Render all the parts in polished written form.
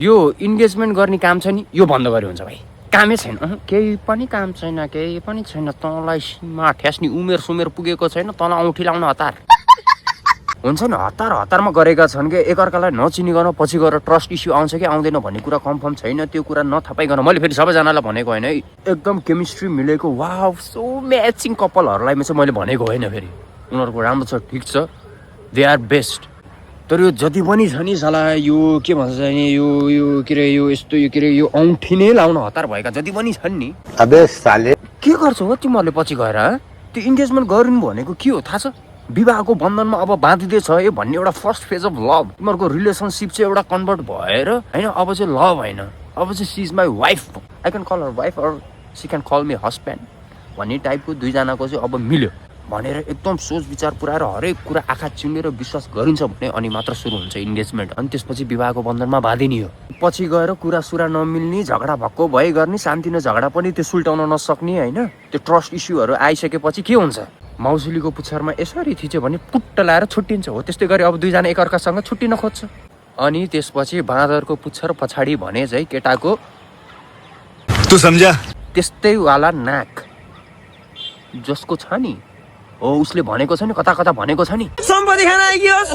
यो इन्गेजमेन्ट गर्ने काम छ नि यो बन्द गरे हुन्छ भाइ कामै छैन केही पनि काम छैन केही पनि छैन तँलाई सीमा ठ्यास्नी उमेर सुमेर पुगेको छैन तँलाई औँठी लाउन हतार हुन्छ नि हतारमा गरेका छन् कि एकअर्कालाई नचिनिकन पछि गएर ट्रस्ट इस्यु आउँछ कि आउँदैन भन्ने कुरा कन्फर्म छैन त्यो कुरा नथपाइकन मैले फेरि सबैजनालाई भनेको होइन है एकदम केमिस्ट्री मिलेको वाउ सो म्याचिङ कपालहरूलाई चाहिँ मैले भनेको होइन फेरि उनीहरूको राम्रो छ ठिक छ दे आर बेस्ट तर यो जति पनि छ नि साला यो के भन्छ नि यो के अरे यो यस्तो यो के अरे यो औँठी नै लाउन हतार भएका जति पनि छन् नि अबे साले के गर्छौ हो तिमीहरूले पछि गएर त्यो इन्गेजमेन्ट गर्नु भनेको के हो थाहा छ विवाहको बन्धनमा अब बाँधिँदैछ है भन्ने एउटा फर्स्ट फेज अफ लभ तिमीहरूको रिलेसनसिप चाहिँ एउटा कन्भर्ट भएर होइन अब चाहिँ लभ होइन अब चाहिँ she is my wife I can call her wife or she can call me husband भन्ने टाइपको दुईजनाको चाहिँ अब मिल्यो भनेर एकदम सोच विचार पुऱ्याएर हरेक कुरा आँखा चिम्लेर विश्वास गरिन्छ भने अनि मात्र सुरु हुन्छ इन्गेजमेन्ट अनि त्यसपछि विवाहको बन्धनमा बाँधिने हो पछि गएर कुरा सुरा नमिल्ने झगडा भक्को भए गर्ने शान्ति न झगडा पनि त्यो सुल्टाउन नसक्ने होइन त्यो ट्रस्ट इस्युहरू आइसकेपछि के हुन्छ मौसुलीको पुच्छरमा यसरी थिच्यो भने पुट्ट लाएर छुट्टिन्छ हो त्यस्तै गरी अब दुईजना एकअर्कासँग छुट्टिन खोज्छ अनि त्यसपछि बाँदरको पुच्छर पछाडि भने चाहिँ केटाको तँ सम्झा त्यस्तै वाला नाक जसको छ नि हो उसले भनेको छ नि कता कता भनेको छ नि सम्पत्ति खान आइगियोस्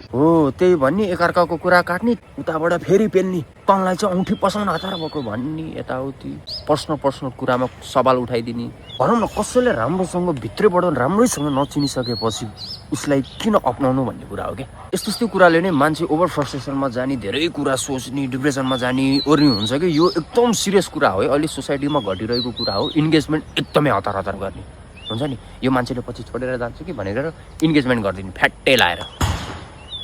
हो त्यही भन्ने एकअर्काको कुरा काट्ने उताबाट फेरि पेल्ने तँलाई चाहिँ औँठी पसाउन हतार भएको भन्ने यताउति पर्सनल कुरामा सवाल उठाइदिने भनौँ न कसैले राम्रोसँग भित्रैबाट राम्रैसँग नचिनिसकेपछि उसलाई किन अपनाउनु भन्ने कुरा हो क्या यस्तो कुराले नै मान्छे ओभर फ्रस्ट्रेसनमा जाने धेरै कुरा सोच्ने डिप्रेसनमा जाने ओर्ने हुन्छ कि यो एकदम सिरियस कुरा हो है अहिले सोसाइटीमा घटिरहेको कुरा हो इन्गेजमेन्ट एकदमै हतार गर्ने हुन्छ नि यो मान्छेले पछि छोडेर जान्छ कि भनेर इन्गेजमेन्ट गरिदिने फ्याट्टै लाएर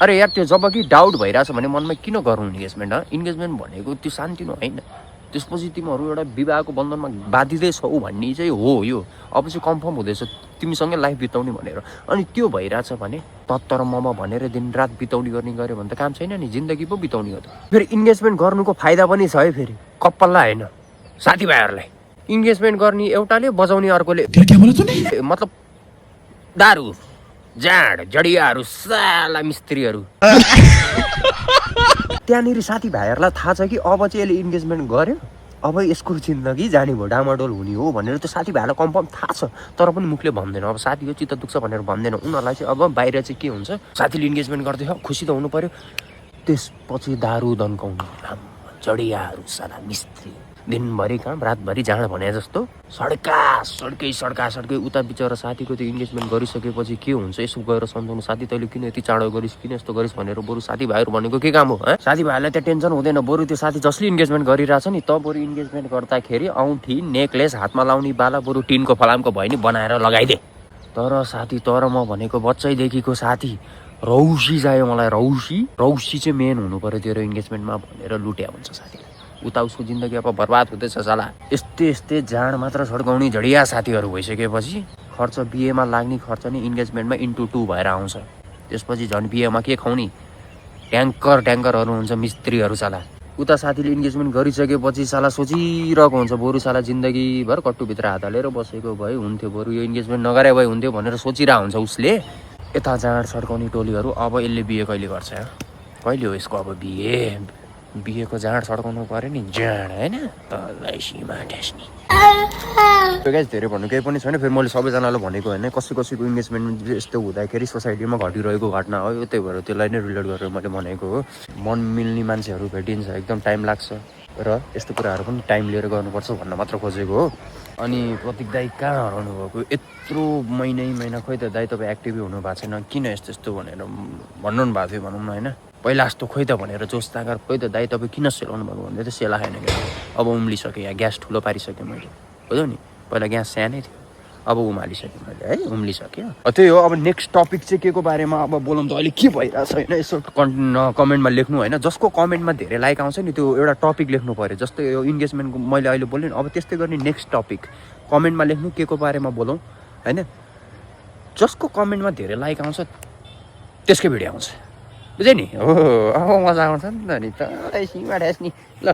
अरे यार त्यो जब कि डाउट भइरहेछ भने मनमा किन गर्नु इन्गेजमेन्ट इन्गेजमेन्ट भनेको त्यो शान्ति नै होइन त्यसपछि तिमीहरू एउटा विवाहको बन्धनमा बाँधिँदैछौ भन्ने चाहिँ हो यो अब चाहिँ कन्फर्म हुँदैछ तिमीसँगै लाइफ बिताउने भनेर अनि त्यो भइरहेछ भने तत्तर मम भनेर दिनरात बिताउने गर्ने गऱ्यो भने त काम छैन नि जिन्दगी पो बिताउने हो त फेरि इन्गेजमेन्ट गर्नुको फाइदा पनि छ है फेरि कपाललाई होइन साथीभाइहरूलाई इन्गेजमेन्ट गर्ने एउटाले बजाउने अर्कोले मतलब दारू जाँड जडियाहरू साला मिस्त्रीहरू त्यहाँनिर साथीभाइहरूलाई थाहा छ कि अब चाहिँ यसले इन्गेजमेन्ट गर्यो अब यसको जिन्दगी जाने भयो डामाडोल हुने हो भनेर त्यो साथीभाइहरूलाई कन्फर्म थाहा छ तर पनि मुखले भन्दैन अब साथी हो चित्त दुख्छ भनेर भन्दैन उनीहरूलाई चाहिँ अब बाहिर चाहिँ के हुन्छ साथीले इन्गेजमेन्ट गर्दैछ खुसी त हुनु पर्यो त्यसपछि दारू दन्काउनु जडियाहरू साला मिस्त्री दिनभरि काम रातभरि जाँड भने जस्तो सड्कै उता बिचरा साथीको त्यो इन्गेजमेन्ट गरिसकेपछि के हुन्छ यसो गएर सम्झाउनु साथी तैँले किन यति चाँडो गरिस् किन यस्तो गरिस् भनेर बरु साथीभाइहरू भनेको के काम हो साथीभाइहरूलाई त्यहाँ टेन्सन हुँदैन बरु त्यो साथी जसले इन्गेजमेन्ट गरिरहेछ नि त बरु इन्गेजमेन्ट गर्दाखेरि औँठी नेकलेस हातमा लाउने बाला बरु टिनको फलामको भयो नि बनाएर लगाइदे तर साथी तर म भनेको बच्चैदेखिको साथी रौसी चाहियो मलाई रौसी चाहिँ मेन हुनु पर्यो तेरो इन्गेजमेन्टमा भनेर लुट्या हुन्छ साथी उता उसको जिन्दगी अब बर्बाद हुँदैछ साला यस्तै जाँड मात्र सड्काउने झडिया साथीहरू भइसकेपछि खर्च बिहेमा लाग्ने खर्च नि इन्गेजमेन्टमा इन्टु 2 भएर आउँछ त्यसपछि झन् बिहेमा के खुवाउने ट्याङ्करहरू हुन्छ मिस्त्रीहरू साला उता साथीले इन्गेजमेन्ट गरिसकेपछि साला सोचिरहेको हुन्छ बरु साला जिन्दगीभर कट्टुभित्र हात हालेर बसेको भए हुन्थ्यो बरु यो इन्गेजमेन्ट नगरे भए हुन्थ्यो भनेर सोचिरहेको हुन्छ उसले यता जाँड सड्काउने टोलीहरू अब यसले बिहे कहिले गर्छ कहिले हो यसको अब बिहेको जाँड सड्काउनु पर्यो नि जाँड होइन तँलाई सीमा ठ्यास्नी गाइस धेरै भन्नु केही पनि छैन फेरि मैले सबैजनालाई भनेको होइन कसैको इन्गेजमेन्ट यस्तो हुँदाखेरि सोसाइटीमा घटिरहेको घटना हो त्यही भएर त्यसलाई नै रिलेट गरेर मैले भनेको हो मन मिल्ने मान्छेहरू भेटिन्छ एकदम टाइम लाग्छ र यस्तो कुराहरू पनि टाइम लिएर गर्नुपर्छ भन्न मात्र खोजेको हो अनि प्रतीक दाइ कहाँ हराउनु भएको यत्रो महिना खोइ त दाइ तपाईँ एक्टिभै हुनु भएको छैन किन यस्तो भनेर भन्नु भएको थियो भनौँ न होइन पहिला जस्तो खोइ त भनेर जोस तागर खोइ त दाइ तपाईँ किन सेलाउनु भएको भन्दै त सेला खाएन क्या अब उम्लिसकेँ यहाँ ग्यास ठुलो पारिसकेँ मैले बुझ्यौ नि पहिला ग्यास सानै थियो अब उमालिसकेँ मैले है उम्लिसक्यो त्यही हो अब नेक्स्ट टपिक चाहिँ के को बारेमा अब बोलौँ त अहिले के भइरहेछ होइन यसो कमेन्टमा लेख्नु होइन जसको कमेन्टमा धेरै लाइक आउँछ नि त्यो एउटा टपिक लेख्नु पऱ्यो जस्तै यो इन्गेजमेन्टको मैले अहिले बोलेँ अब त्यस्तै गर्ने नेक्स्ट टपिक कमेन्टमा लेख्नु के को बारेमा बोलौँ होइन जसको कमेन्टमा धेरै लाइक आउँछ त्यसकै भिडियो आउँछ बुझ्यो नि हो अब मजा आउँछ नि त नि त सीमा ठ्यास्नी ल